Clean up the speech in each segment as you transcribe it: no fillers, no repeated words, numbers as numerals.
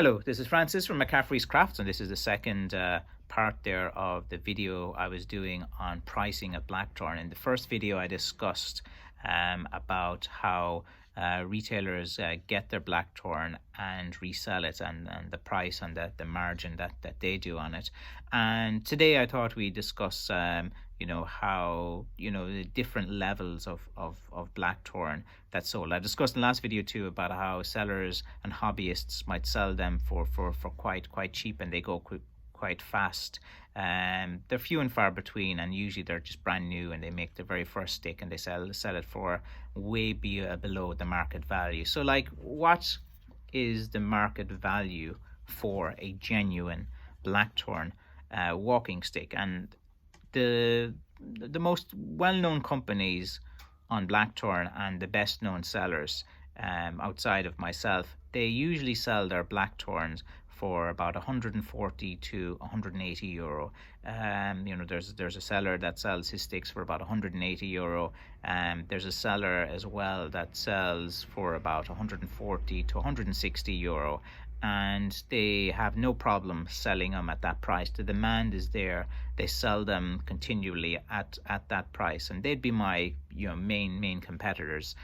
Hello, this is Francis from McCaffrey's Crafts, and this is the second part there of the video I was doing on pricing at Blackthorn. In the first video, I discussed about how retailers get their Blackthorn and resell it, and the price and the margin that they do on it. And today I thought we'd discuss how the different levels of Blackthorn that's sold. I discussed in the last video too about how sellers and hobbyists might sell them for quite cheap, and they go quite fast. They're few and far between, and usually they're just brand new, and they make the very first stick and they sell it for way below the market value. So like, what is the market value for a genuine Blackthorn walking stick? And the most well-known companies on Blackthorn and the best known sellers outside of myself, they usually sell their Blackthorns for about 140 to 180 euro. There's a seller that sells his sticks for about 180 euro. There's a seller as well that sells for about 140 to 160 euro. And they have no problem selling them at that price. The demand is there. They sell them continually at that price, and they'd be my main competitors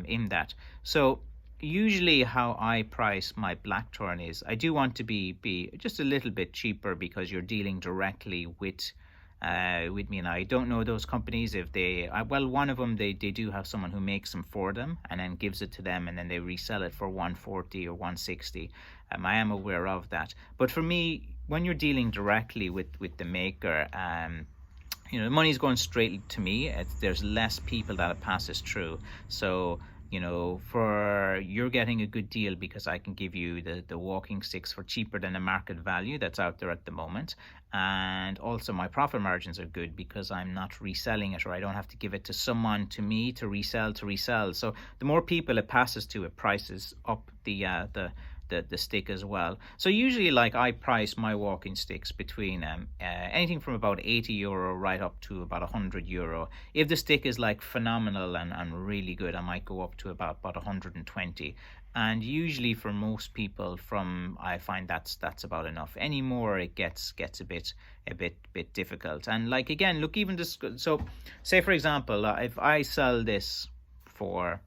in that. So usually how I price my Blackthorn is, I do want to be just a little bit cheaper, because you're dealing directly with me. And I don't know those companies, if one of them, they do have someone who makes them for them and then gives it to them, and then they resell it for 140 or 160. I am aware of that. But for me, when you're dealing directly with the maker, the money's going straight to me. There's less people that it passes through. So you're getting a good deal, because I can give you the walking sticks for cheaper than the market value that's out there at the moment. And also my profit margins are good, because I'm not reselling it, or I don't have to give it to someone to resell. So the more people it passes to, it prices up the stick as well. So usually, like, I price my walking sticks between anything from about 80 euro right up to about 100 euro. If the stick is like phenomenal and really good, I might go up to about 120. And usually for most people, I find that's about enough. Any more, it gets a bit difficult. And like, again, look, even this, so say for example, if I sell this for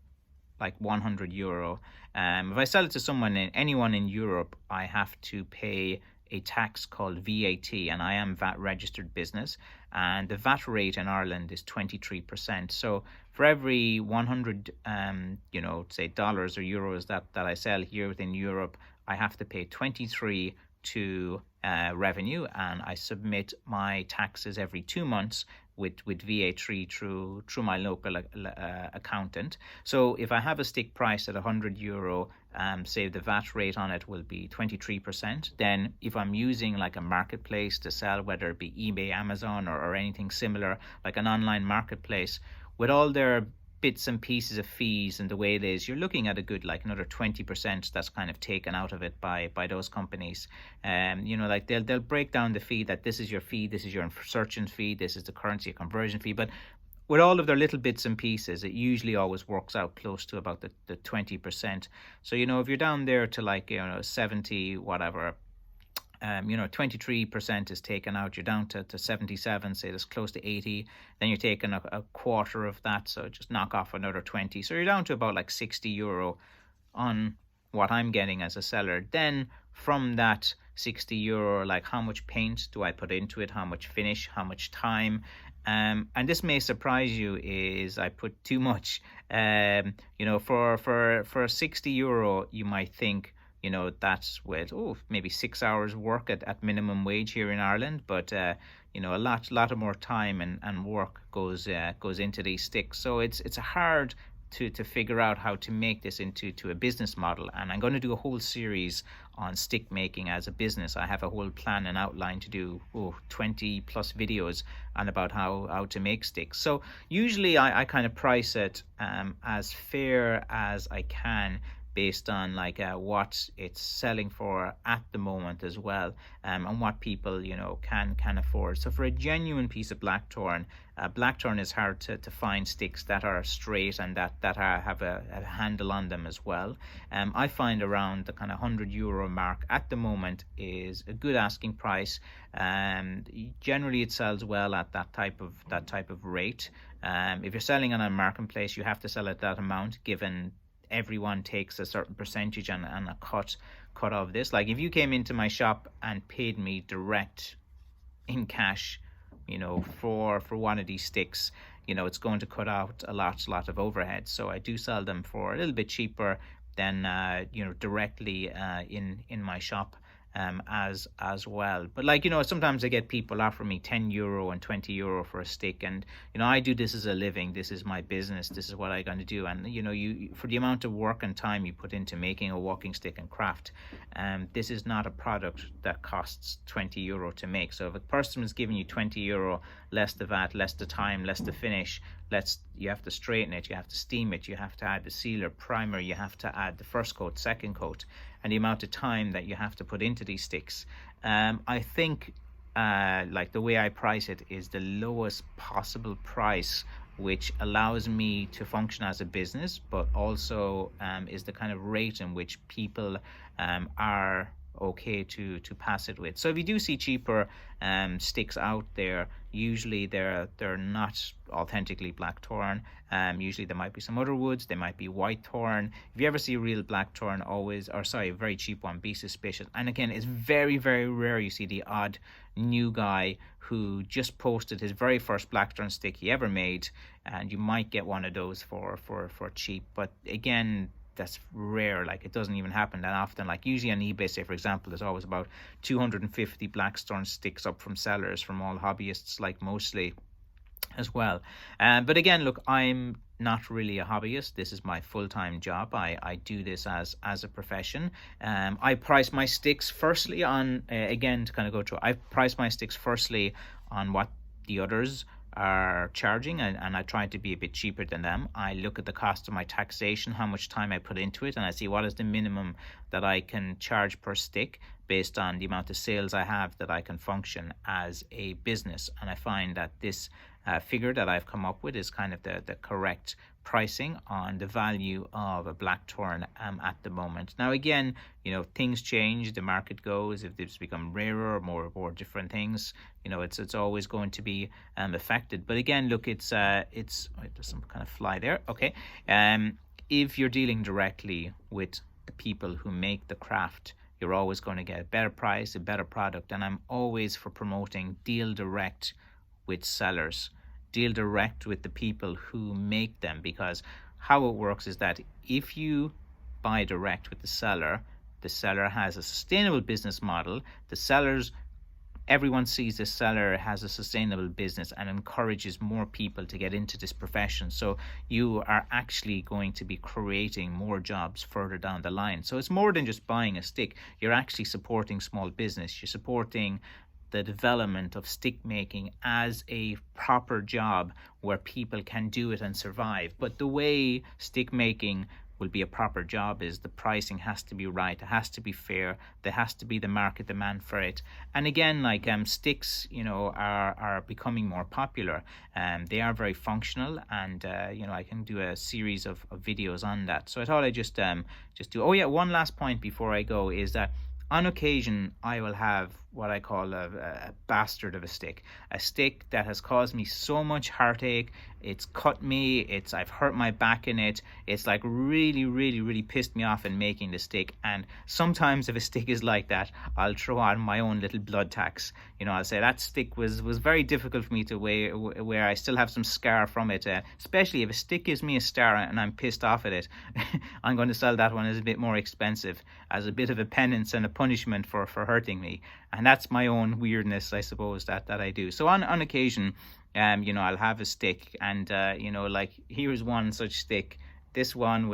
like 100 euro, if I sell it to anyone in Europe, I have to pay a tax called VAT, and I am VAT registered business, and the VAT rate in Ireland is 23%. So for every 100 say dollars or euros that I sell here within Europe, I have to pay 23 to revenue, and I submit my taxes every 2 months with VAT through my local accountant. So if I have a stick price at 100 euro, say the VAT rate on it will be 23%. Then if I'm using like a marketplace to sell, whether it be eBay, Amazon, or anything similar, like an online marketplace, with all their bits and pieces of fees and the way it is, you're looking at a good, like, another 20% that's kind of taken out of it by those companies. Like they'll break down the fee, that this is your fee, this is your insertion fee, this is the currency conversion fee. But with all of their little bits and pieces, it usually always works out close to about the 20%. So if you're down there to like 70 whatever, 23% is taken out, you're down to 77, say that's close to 80, then you're taking a quarter of that, so just knock off another 20, so you're down to about like 60 euro on what I'm getting as a seller. Then from that 60 euro, like, how much paint do I put into it, how much finish, how much time, and this may surprise you, is I put too much. For 60 euro, you might think, that's with maybe 6 hours work at minimum wage here in Ireland, but a lot of more time and work goes into these sticks. So it's hard to figure out how to make this into a business model. And I'm going to do a whole series on stick making as a business. I have a whole plan and outline to do 20 plus videos on about how to make sticks. So usually I kind of price it as fair as I can, based on like what it's selling for at the moment as well, and what people can afford. So for a genuine piece of blackthorn, blackthorn is hard to find sticks that are straight and that have a handle on them as well. I find around the kind of €100 mark at the moment is a good asking price. Generally it sells well at that type of rate. If you're selling on a marketplace, you have to sell at that amount, given everyone takes a certain percentage and a cut of this. Like if you came into my shop and paid me direct in cash, for one of these sticks, it's going to cut out a lot of overhead. So I do sell them for a little bit cheaper than directly in my shop as well. But like sometimes I get people offer me €10 and €20 for a stick, and I do this as a living. This is my business. This is what I'm going to do. And you for the amount of work and time you put into making a walking stick and craft, this is not a product that costs €20 to make. So if a person is giving you €20, less the VAT, less the time, less the finish, you have to straighten it, you have to steam it, you have to add the sealer, primer, you have to add the first coat, second coat, and the amount of time that you have to put into these sticks. I think like the way I price it is the lowest possible price, which allows me to function as a business, but also is the kind of rate in which people are okay to pass it with. So if you do see cheaper sticks out there, usually they're not authentically blackthorn. Usually there might be some other woods, they might be whitethorn. If you ever see a real blackthorn, a very cheap one, be suspicious. And again, it's very, very rare you see the odd new guy who just posted his very first blackthorn stick he ever made, and you might get one of those for cheap. But again, that's rare. Like it doesn't even happen that often. Like usually on eBay, say for example, there's always about 250 blackthorn sticks up from sellers, from all hobbyists, like mostly as well. But again, look, I'm not really a hobbyist. This is my full-time job. I do this as a profession. I price my sticks firstly on again, to kind of go through, I price my sticks firstly on what the others are charging, and I try to be a bit cheaper than them. I look at the cost of my taxation, how much time I put into it, and I see what is the minimum that I can charge per stick based on the amount of sales I have, that I can function as a business. And I find that this figure that I've come up with is kind of the correct pricing on the value of a blackthorn at the moment. Now again, things change, the market goes, if it's become rarer, more different things, it's always going to be affected. But again, look, it's there's some kind of fly there. Okay, if you're dealing directly with the people who make the craft, you're always going to get a better price, a better product. And I'm always for promoting deal direct with sellers, deal direct with the people who make them, because how it works is that if you buy direct with the seller has a sustainable business model. Everyone sees the seller has a sustainable business and encourages more people to get into this profession. So you are actually going to be creating more jobs further down the line. So it's more than just buying a stick. You're actually supporting small business. You're supporting the development of stick making as a proper job where people can do it and survive. But the way stick making will be a proper job is the pricing has to be right, it has to be fair, there has to be the market demand for it. And again, like sticks are becoming more popular, and they are very functional, and I can do a series of videos on that. So I thought I'd just do. Oh yeah, one last point before I go is that on occasion I will have what I call a bastard of a stick that has caused me so much heartache. It's cut me, I've hurt my back in it. It's like really, really, really pissed me off in making the stick. And sometimes if a stick is like that, I'll throw on my own little blood tax. I'll say that stick was very difficult for me to wear. I still have some scar from it, especially if a stick gives me a star and I'm pissed off at it. I'm going to sell that one as a bit more expensive, as a bit of a penance and a punishment for hurting me. And that's my own weirdness, I suppose, that I do. So on occasion, I'll have a stick, and like here's one such stick. This one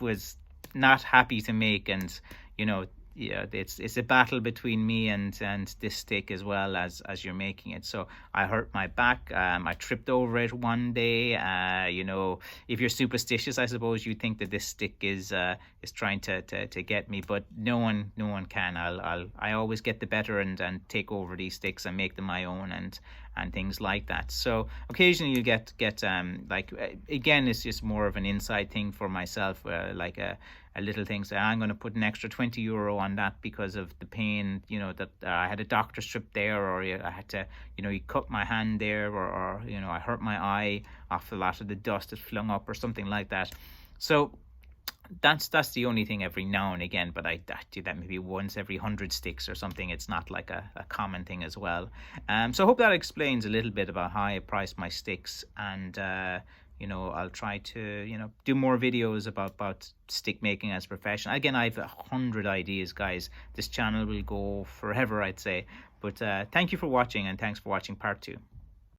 was not happy to make, and yeah, it's a battle between me and this stick as well as you're making it. So I hurt my back. I tripped over it one day. You know, if you're superstitious, I suppose you think that this stick is trying to get me, but no one can. I always get the better and take over these sticks and make them my own and things like that. So occasionally you get like again, it's just more of an inside thing for myself, like a little thing. Say I'm going to put an extra €20 on that because of the pain, you know, that I had a doctor strip there, or I had to, you know, he cut my hand there, or you know, I hurt my eye off a lot of the dust that flung up or something like that. So that's the only thing every now and again, but I do that maybe once every 100 sticks or something. It's not like a common thing as well. So I hope that explains a little bit about how I price my sticks, and you know, I'll try to, you know, do more videos about stick making as a profession. Again, I've 100 ideas, guys. This channel will go forever, I'd say. But thank you for watching, and thanks for watching part 2.